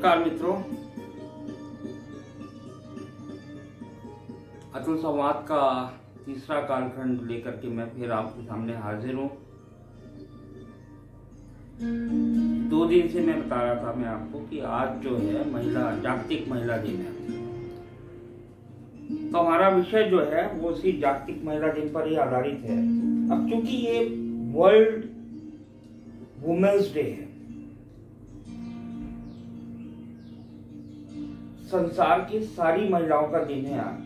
नमस्कार मित्रों, अतुल संवाद का तीसरा कालखंड लेकर के मैं फिर आपके सामने हाजिर हूँ। 2 दिन से मैं बता रहा था मैं आपको कि आज जो है जागतिक महिला दिन है। तो हमारा विषय जो है वो उसी जागतिक महिला दिन पर ही आधारित है। अब चूंकि ये वर्ल्ड वुमेन्स डे है, संसार की सारी महिलाओं का दिन है आज।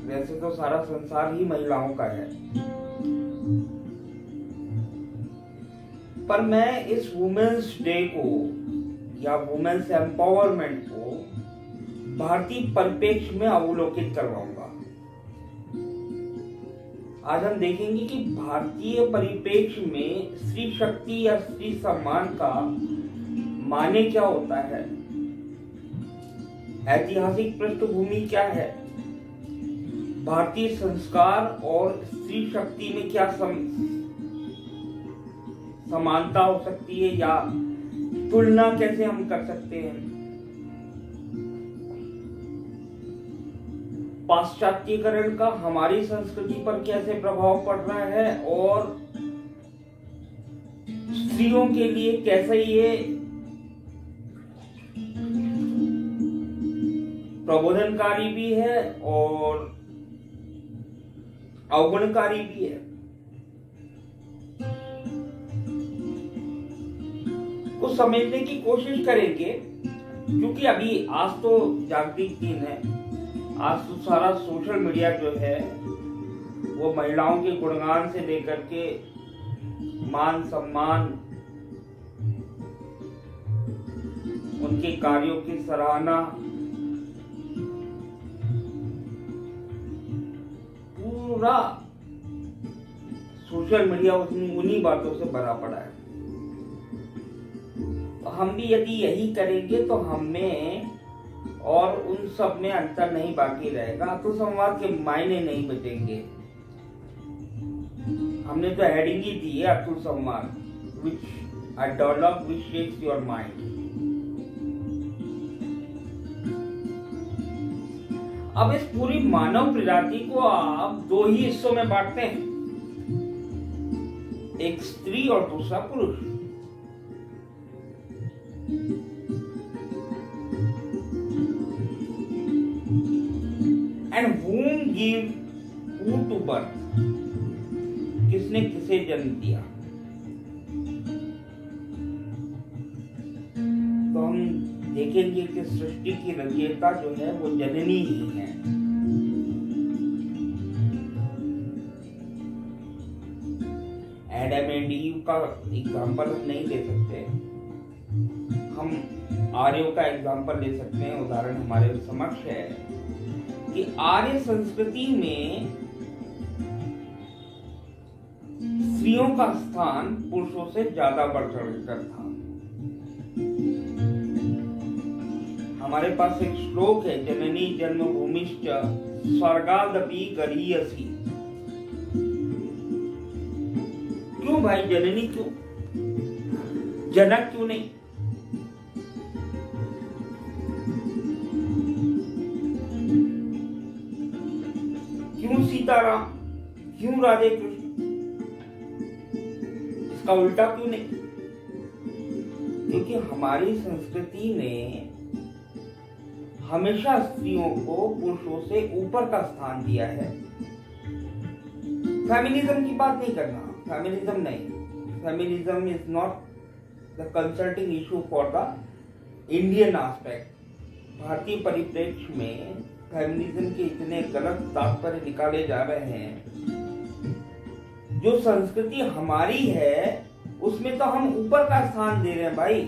वैसे तो सारा संसार ही महिलाओं का है, पर मैं इस वुमेन्स डे को या वुमेन्स एम्पावरमेंट को भारतीय परिप्रेक्ष्य में अवलोकित करवाऊंगा। आज हम देखेंगे कि भारतीय परिप्रेक्ष्य में स्त्री शक्ति या स्त्री सम्मान का माने क्या होता है, ऐतिहासिक पृष्ठभूमि क्या है, भारतीय संस्कार और स्त्री शक्ति में क्या समानता हो सकती है या तुलना कैसे हम कर सकते हैं, पाश्चात्यकरण का हमारी संस्कृति पर कैसे प्रभाव पड़ रहा है और स्त्रियों के लिए कैसे ये प्रबोधनकारी भी है और अवगुणकारी भी है। को समझने की कोशिश करेंगे, क्योंकि अभी आज तो जागतिक दिन है। आज तो सारा सोशल मीडिया जो है वो महिलाओं के गुणगान से लेकर के मान सम्मान, उनके कार्यों की सराहना, पूरा सोशल मीडिया उन्हीं बातों से भरा पड़ा है। तो हम भी यदि यही करेंगे तो हमें और उन सब में अंतर नहीं बाकी रहेगा, तो संवाद के मायने नहीं बचेंगे। हमने तो हेडिंग ही दी है अतुल संवाद, which a dialogue which shapes your mind। अब इस पूरी मानव प्रजाति को आप 2 ही हिस्सों में बांटते हैं, एक स्त्री और दूसरा पुरुष। And whom give who to birth, किसने किसे जन्म दिया। तो हम देखेंगे कि सृष्टि की रचयिता जो है वो जननी ही है। एडम एंड ईव का एग्जाम्पल हम नहीं ले सकते, हम आर्यों का एग्जाम्पल ले सकते हैं। उदाहरण हमारे समक्ष है कि आर्य संस्कृति में स्त्रियों का स्थान पुरुषों से ज्यादा बढ़ चढ़कर था। हमारे पास एक श्लोक है, जननी जन्मभूमिश्च स्वर्गादपि गरीयसी। क्यों भाई जननी क्यों, जनक क्यों नहीं? क्यों सीताराम, क्यों राधे कृष्ण? इसका उल्टा क्यों नहीं? क्योंकि हमारी संस्कृति ने हमेशा स्त्रियों को पुरुषों से ऊपर का स्थान दिया है। फेमिनिज्म की बात नहीं करना, फेमिनिज्म नहीं, feminism is not the consulting issue for the Indian aspect. भारतीय परिप्रेक्ष्य में फेमिनिज्म के इतने गलत तात्पर्य निकाले जा रहे हैं। जो संस्कृति हमारी है उसमें तो हम ऊपर का स्थान दे रहे हैं भाई,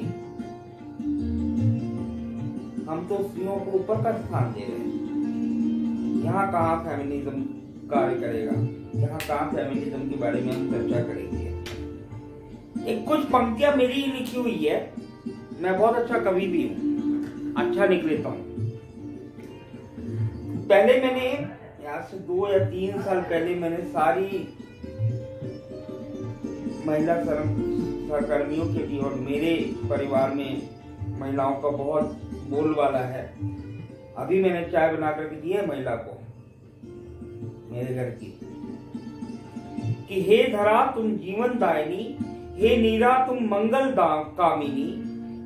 हम तो स्त्रियों को ऊपर का स्थान दे रहे हैं। यहाँ कहाँ फेमिनिज्म कार्य करेगा, यहाँ कहाँ फेमिनिज्म के बारे में हम चर्चा करेंगे। एक कुछ पंक्तियां मेरी लिखी हुई है, मैं बहुत अच्छा कवि भी हूँ, अच्छा लिख लेता हूँ। पहले मैंने यहाँ से 2 या 3 साल पहले मैंने सारी महिला सहकर्मियों के लिए और मेरे परिवार में महिलाओं का बहुत बोलबाला है। अभी मैंने चाय बना करके दी है महिला को मेरे घर की, कि हे धरा तुम जीवन दायिनी, हे नीरा तुम मंगल कामिनी,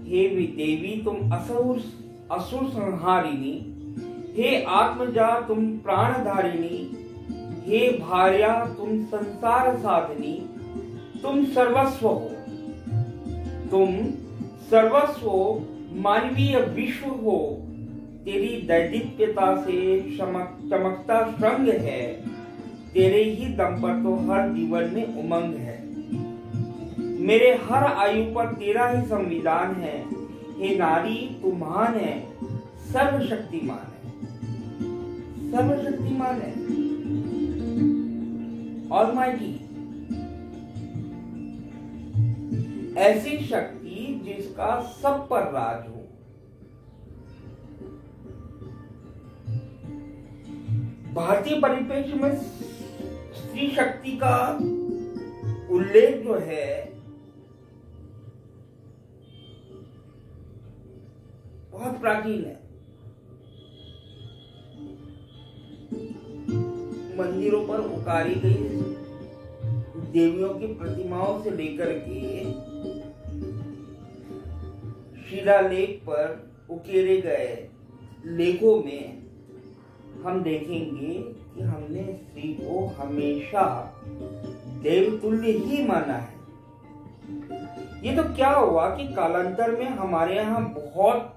हे देवी तुम असुर संहारिणी, हे आत्मजा तुम प्राणधारिणी, हे भार्या तुम संसार साधिनी, तुम सर्वस्व हो, तुम सर्वस्व मानवीय विश्व हो, तेरी दैदीप्यता से चमकता श्रृंग है, तेरे ही दम पर तो हर जीवन में उमंग है, मेरे हर आयु पर तेरा ही संविधान है, हे नारी तू महान है, सर्वशक्तिमान है, सर्वशक्तिमान है, ऑलमाइटी, ऐसी शक्ति जिसका सब पर राज हो। भारतीय परिप्रेक्ष्य में स्त्री शक्ति का उल्लेख जो है बहुत प्राचीन है। मंदिरों पर उतारी गई देवियों की प्रतिमाओं से लेकर के शिलालेख पर उकेरे गए लेखों में हम देखेंगे कि हमने स्त्री को हमेशा देवतुल्य ही माना है। ये तो क्या हुआ कि कालांतर में हमारे यहाँ बहुत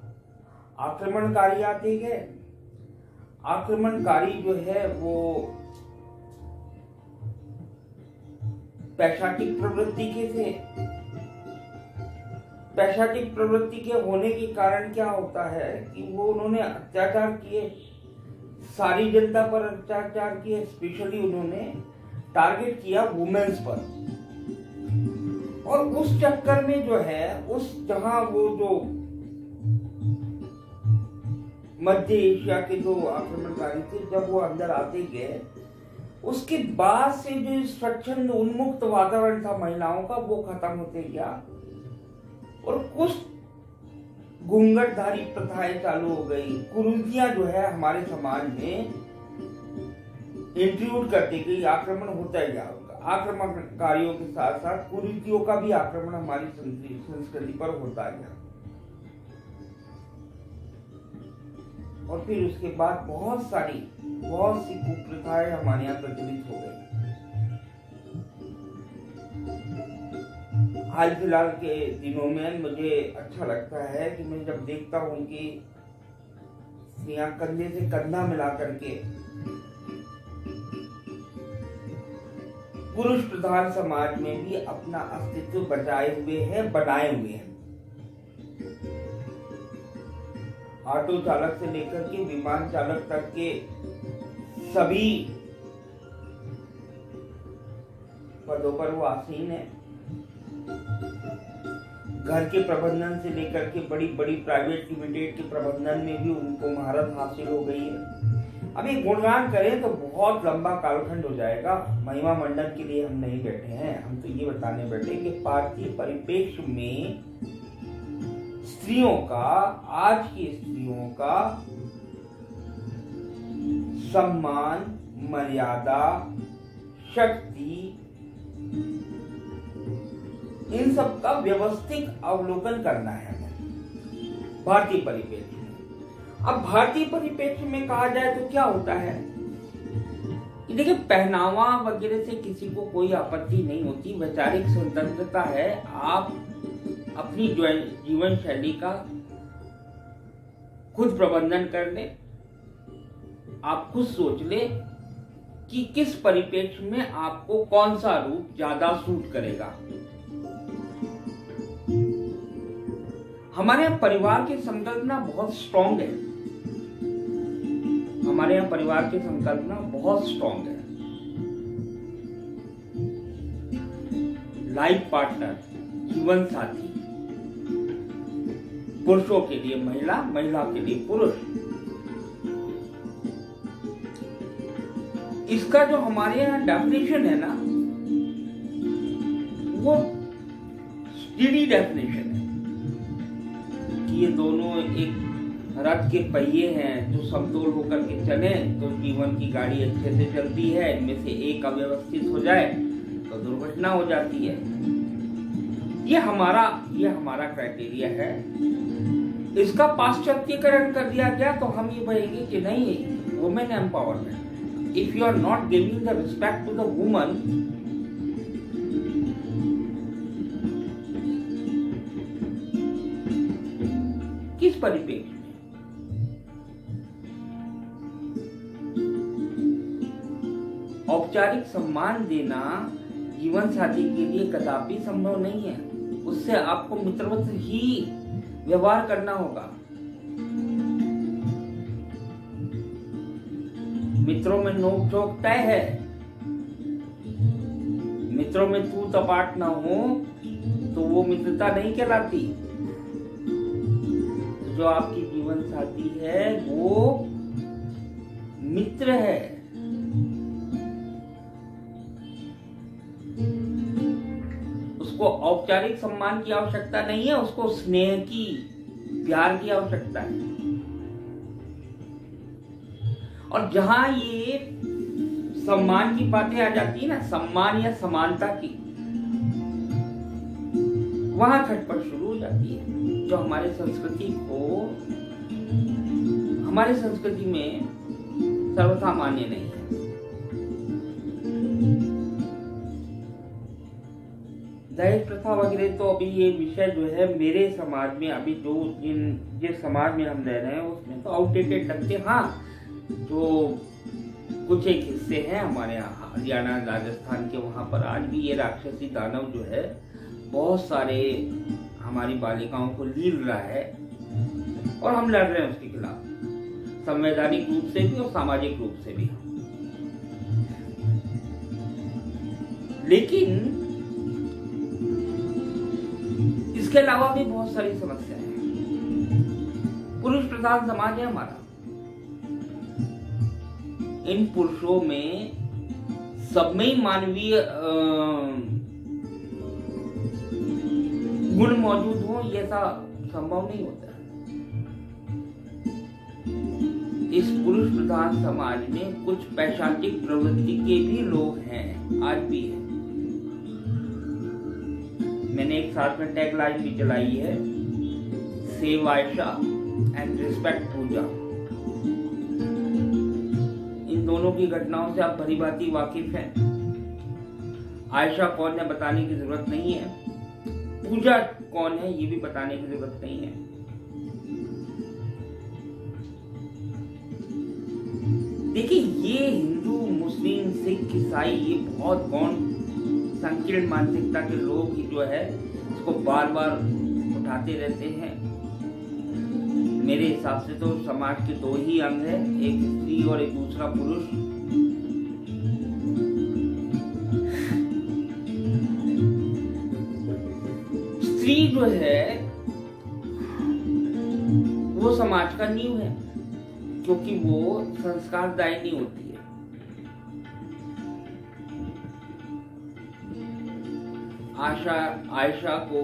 आक्रमणकारी आते गए। आक्रमणकारी जो है वो पैशाटिक प्रवृत्ति के थे। पैशाटिक प्रवृत्ति के होने के कारण क्या होता है कि वो उन्होंने अत्याचार किए, सारी जनता पर अत्याचार किए। स्पेशली उन्होंने टारगेट किया वुमेन्स पर, और उस चक्कर में जो है उस जहां वो जो मध्य एशिया के जो आक्रमणकारी थे जब वो अंदर आते गए, उसके बाद से जो स्वच्छंद उन्मुक्त वातावरण था महिलाओं का वो खत्म होते गया और कुछ घूंघटधारी प्रथाएं चालू हो गई। कुरीतियां जो है हमारे समाज में इंट्रूड करती गई, आक्रमण होता गया। आक्रमणकारियों के साथ साथ कुरीतियों का भी आक्रमण हमारी संस्कृति पर होता गया। और फिर उसके बाद बहुत सी कुप्रथाएं हमारे यहाँ प्रचलित हो गई। हाल फिलहाल के दिनों में मुझे अच्छा लगता है कि मैं जब देखता हूँ कि स्त्रियां कंधे से कंधा मिला करके पुरुष प्रधान समाज में भी अपना अस्तित्व बचाए हुए हैं, बनाए हुए हैं। ऑटो चालक से लेकर के विमान चालक तक के सभी पदों पर वो आसीन है। घर के प्रबंधन से लेकर के बड़ी बड़ी प्राइवेट लिमिटेड के प्रबंधन में भी उनको महारत हासिल हो गई है। अभी गुणगान करें तो बहुत लंबा कालखंड हो जाएगा। महिमा मंडन के लिए हम नहीं बैठे हैं, हम तो ये बताने बैठे कि भारतीय परिप्रेक्ष्य में स्त्रियों का, आज की स्त्रियों का सम्मान, मर्यादा, शक्ति, इन सब का व्यवस्थित अवलोकन करना है हमें भारतीय परिप्रेक्ष्य में। अब भारतीय परिप्रेक्ष्य में कहा जाए तो क्या होता है कि देखिए, पहनावा वगैरह से किसी को कोई आपत्ति नहीं होती, वैचारिक स्वतंत्रता है। आप अपनी जीवन शैली का खुद प्रबंधन कर ले, आप खुद सोच ले कि किस परिप्रेक्ष्य में आपको कौन सा रूप ज्यादा सूट करेगा। हमारे यहाँ परिवार की संकल्पना बहुत स्ट्रॉन्ग है। हमारे यहाँ परिवार की संकल्पना बहुत स्ट्रॉन्ग है। लाइफ पार्टनर, जीवन साथी, पुरुषों के लिए महिला, महिला के लिए पुरुष। इसका जो हमारे यहाँ डेफिनेशन है ना, वो स्टडी डेफिनेशन है ये दोनों एक रथ के पहिए हैं, जो समतोल होकर के चले तो जीवन की गाड़ी अच्छे से चलती है। इनमें से एक अव्यवस्थित हो जाए तो दुर्घटना हो जाती है। ये हमारा क्राइटेरिया है। इसका पाश्चात्यकरण कर दिया गया तो हम ये कहेंगे कि नहीं, women empowerment. If you are not giving the respect to the woman, किस परिपेक्ष में? औपचारिक सम्मान देना जीवन साथी के लिए कदापि संभव नहीं है। उससे आपको मित्रवत ही व्यवहार करना होगा। मित्रों में नोक झोंक तय है। मित्रों में तू तपाट ना हो तो वो मित्रता नहीं कहलाती। जो आपकी जीवन साथी है वो मित्र है। उसको औपचारिक सम्मान की आवश्यकता नहीं है, उसको स्नेह की, प्यार की आवश्यकता है। और जहां ये सम्मान की बातें आ जाती है ना, सम्मान या समानता की, वहां खटपट शुरू हो जाती है, जो हमारे संस्कृति में सर्वसामान्य नहीं है। दहेज प्रथा वगैरह तो अभी ये विषय जो है मेरे समाज में, अभी जिस समाज में हम रह रहे हैं उसमें तो आउटडेटेड लगते हैं। हाँ, जो कुछ एक हिस्से हैं हमारे यहाँ हरियाणा राजस्थान के, वहां पर आज भी ये राक्षसी दानव जो है बहुत सारे हमारी बालिकाओं को लील रहा है, और हम लड़ रहे हैं उसके खिलाफ, संवैधानिक रूप से भी और सामाजिक रूप से भी। लेकिन इसके अलावा भी बहुत सारी समस्याएं हैं। पुरुष प्रधान समाज है हमारा। इन पुरुषों में सब में ही मानवीय गुण मौजूद हो, ये ऐसा संभव नहीं होता। इस पुरुष प्रधान समाज में कुछ पैशाचिक प्रवृत्ति के भी लोग हैं, आज भी हैं। मैंने एक साथ में टैगलाइन भी चलाई है, सेव आयशा एंड रिस्पेक्ट पूजा। इन दोनों की घटनाओं से आप भली भांति वाकिफ हैं। आयशा कौन है बताने की जरूरत नहीं है, पूजा कौन है ये भी बताने की जरूरत नहीं है। देखिए, ये हिंदू, मुस्लिम, सिख, ईसाई, ये बहुत गौण संकीर्ण मानसिकता के लोग ही जो है इसको बार बार उठाते रहते हैं। मेरे हिसाब से तो समाज के दो ही अंग है, एक स्त्री और एक दूसरा पुरुष। स्त्री जो है वो समाज का नींव है, क्योंकि वो संस्कारदायिनी होती है। आयशा को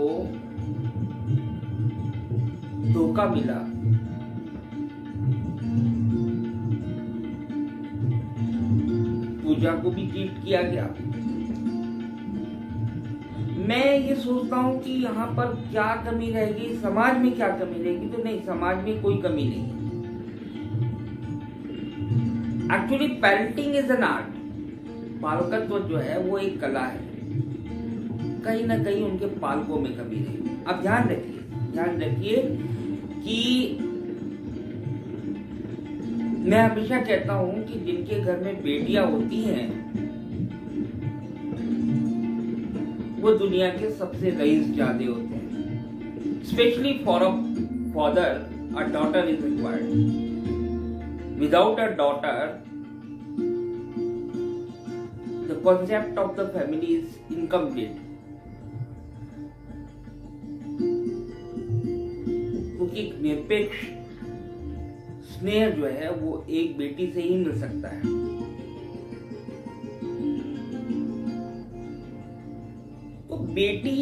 धोखा मिला, पूजा को भी चीट किया गया। मैं ये सोचता हूं कि यहाँ पर क्या कमी रहेगी, समाज में क्या कमी रहेगी, तो नहीं, समाज में कोई कमी नहीं है। Actually parenting is an art. पालकत्व जो है वो एक कला है। कहीं ना कहीं उनके पालकों में कमी रही। अब ध्यान रखिए कि मैं हमेशा कहता हूं कि जिनके घर में बेटियां होती हैं वो दुनिया के सबसे रईसजादे होते हैं। Specially for a father, a daughter is required. Without a daughter the concept of the family is incomplete. क्योंकि निरपेक्ष स्नेह जो है वो एक बेटी से ही मिल सकता है। तो बेटी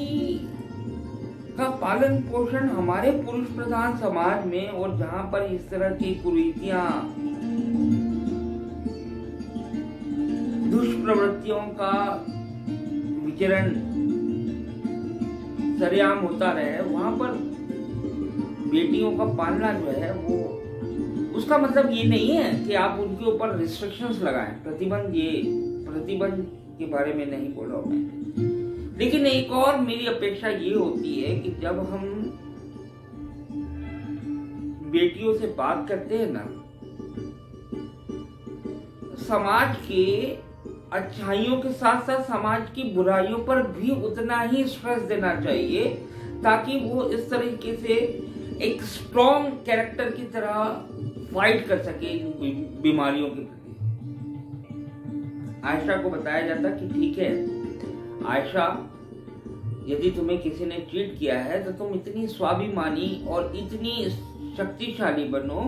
का पालन पोषण हमारे पुरुष प्रधान समाज में, और जहां पर इस तरह की कुरीतियां, दुष्प्रवृत्तियों का विचरण सरेआम होता रहे, वहां पर बेटियों का पालना जो है वो, उसका मतलब ये नहीं है कि आप उनके ऊपर रिस्ट्रिक्शंस लगाएं, प्रतिबंध के बारे में नहीं बोल रहा हूं मैं। लेकिन एक और मेरी अपेक्षा ये होती है कि जब हम बेटियों से बात करते हैं ना, समाज के अच्छाइयों के साथ साथ समाज की बुराइयों पर भी उतना ही स्ट्रेस देना चाहिए, ताकि वो इस तरीके से एक स्ट्रॉन्ग कैरेक्टर की तरह फाइट कर सके इन बीमारियों के प्रति। आयशा को बताया जाता कि ठीक है आयशा, यदि तुम्हें किसी ने चीट किया है तो तुम इतनी स्वाभिमानी और इतनी शक्तिशाली बनो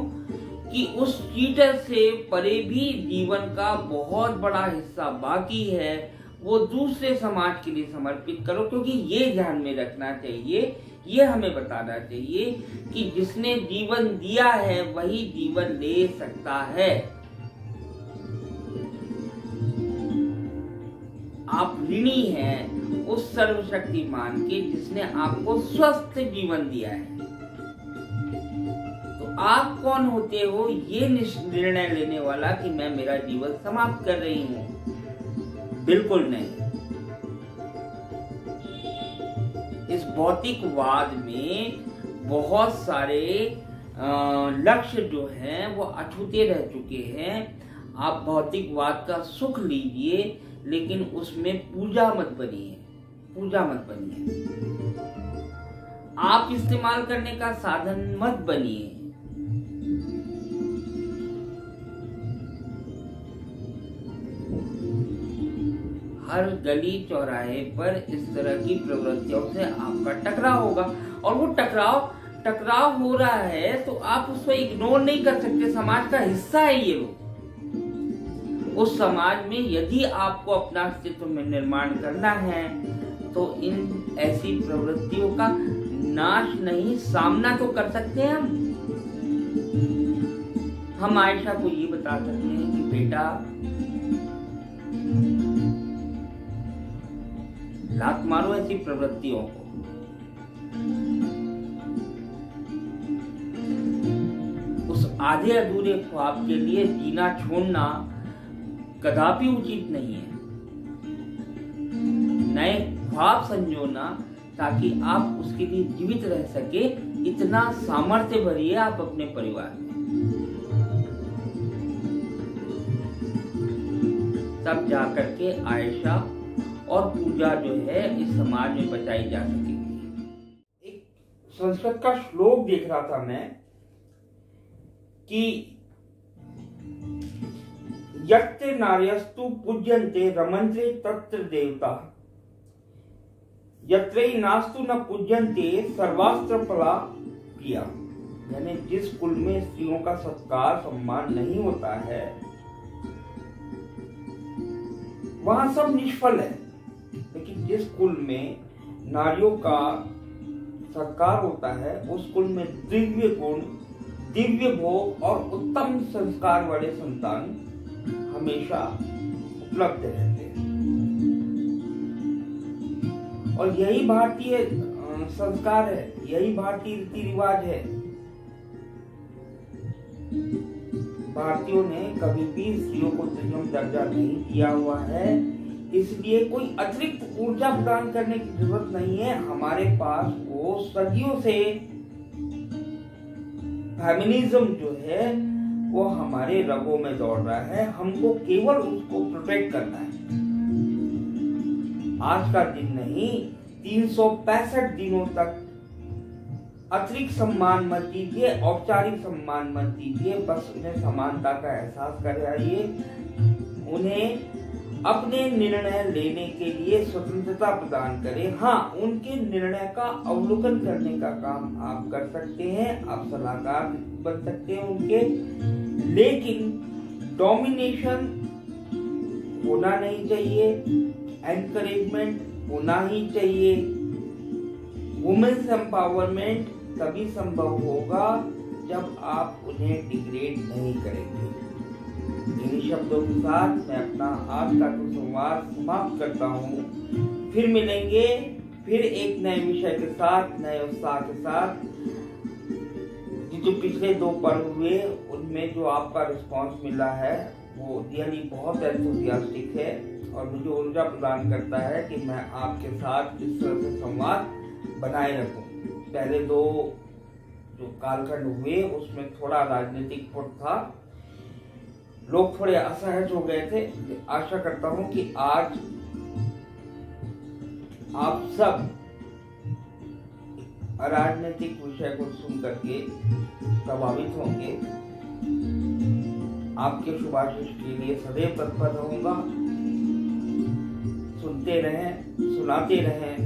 कि उस चीटर से परे भी जीवन का बहुत बड़ा हिस्सा बाकी है, वो दूसरे समाज के लिए समर्पित करो। क्योंकि ये ध्यान में रखना चाहिए, ये हमें बताना चाहिए कि जिसने जीवन दिया है वही जीवन ले सकता है। आप ऋणी हैं उस सर्वशक्तिमान के जिसने आपको स्वस्थ जीवन दिया है। तो आप कौन होते हो ये निर्णय लेने वाला कि मैं मेरा जीवन समाप्त कर रही हूं? बिल्कुल नहीं। इस भौतिकवाद में बहुत सारे लक्ष्य जो हैं वो अछूते रह चुके हैं। आप भौतिकवाद का सुख लीजिए, लेकिन उसमें पूजा मत बनिए। आप इस्तेमाल करने का साधन मत बनिए। हर गली चौराहे पर इस तरह की प्रवृत्तियों से आपका टकराव होगा, और वो टकराव हो रहा है तो आप उसको इग्नोर नहीं कर सकते। समाज का हिस्सा है ये लोग। उस समाज में यदि आपको अपना अस्तित्व में निर्माण करना है तो इन ऐसी प्रवृत्तियों का नाश नहीं, सामना तो कर सकते हैं हम आयशा को ये बता सकते हैं कि बेटा, लात मारो ऐसी प्रवृत्तियों को। उस आधे अधूरे ख्वाब के लिए जीना छोड़ना कदापि उचित नहीं है। नए ख्वाब संजोना ताकि आप उसके लिए जीवित रह सके, इतना सामर्थ्य भरिए आप अपने परिवार में, तब जाकर के आयशा और पूजा जो है इस समाज में बचाई जा सकेगी। एक संस्कृत का श्लोक देख रहा था मैं कि यत्र नार्यस्तु पूज्यन्ते रमन्ते तत्र देवता, यत्र नास्तु न पूज्यन्ते सर्वास्त्र फला प्रिया। यानी जिस कुल में स्त्रियों का सत्कार सम्मान नहीं होता है वहां सब निष्फल है, लेकिन जिस कुल में नारियों का सत्कार होता है उस कुल में दिव्य गुण, दिव्य भोग और उत्तम संस्कार वाले संतान हमेशा उपलब्ध रहते हैं। और यही भारतीय संस्कार है, यही भारतीय रीति रिवाज है। भारतीयों ने कभी भी स्त्रियों को तृतीय दर्जा नहीं दिया हुआ है, इसलिए कोई अतिरिक्त ऊर्जा प्रदान करने की जरूरत नहीं है। हमारे पास वो सदियों से फेमिनिज्म जो है वो हमारे रगों में दौड़ रहा है, हमको केवल उसको प्रोटेक्ट करना है। आज का दिन नहीं, 365 दिनों तक अतिरिक्त सम्मान मत दीजिए, औपचारिक सम्मान मत दीजिए, बस उन्हें समानता का एहसास कराइए, उन्हें अपने निर्णय लेने के लिए स्वतंत्रता प्रदान करें। हाँ, उनके निर्णय का अवलोकन करने का काम आप कर सकते हैं, आप सलाहकार बन सकते हैं उनके, लेकिन डोमिनेशन होना नहीं चाहिए, एनकरेजमेंट होना ही चाहिए। वुमेन्स एम्पावरमेंट तभी संभव होगा जब आप उन्हें डिग्रेड नहीं करेंगे। इन शब्दों के साथ मैं अपना आज का संवाद समाप्त करता हूँ। फिर मिलेंगे, फिर एक नए विषय के साथ, नए उत्साह के साथ। जो पिछले 2 पर्व हुए उनमें जो आपका रिस्पांस मिला है वो रियली बहुत एंथुसियास्टिक है और मुझे ऊर्जा प्रदान करता है कि मैं आपके साथ इस तरह से संवाद बनाए रखूं। पहले 2 जो कालखंड हुए उसमें थोड़ा राजनीतिक पुट था, लोग थोड़े असहज हो गए थे। आशा करता हूं कि आज आप सब अराजनीतिक विषय को सुन करके प्रभावित होंगे। आपके शुभाशीष के लिए सदैव तत्पर रहूंगा। सुनते रहें, सुनाते रहें,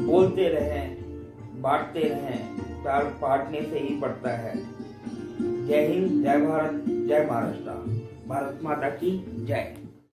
बोलते रहें, बांटते रहें। प्यार बांटने से ही बढ़ता है। जय हिंद, जय भारत, जय महाराष्ट्र। भारत माता की जय।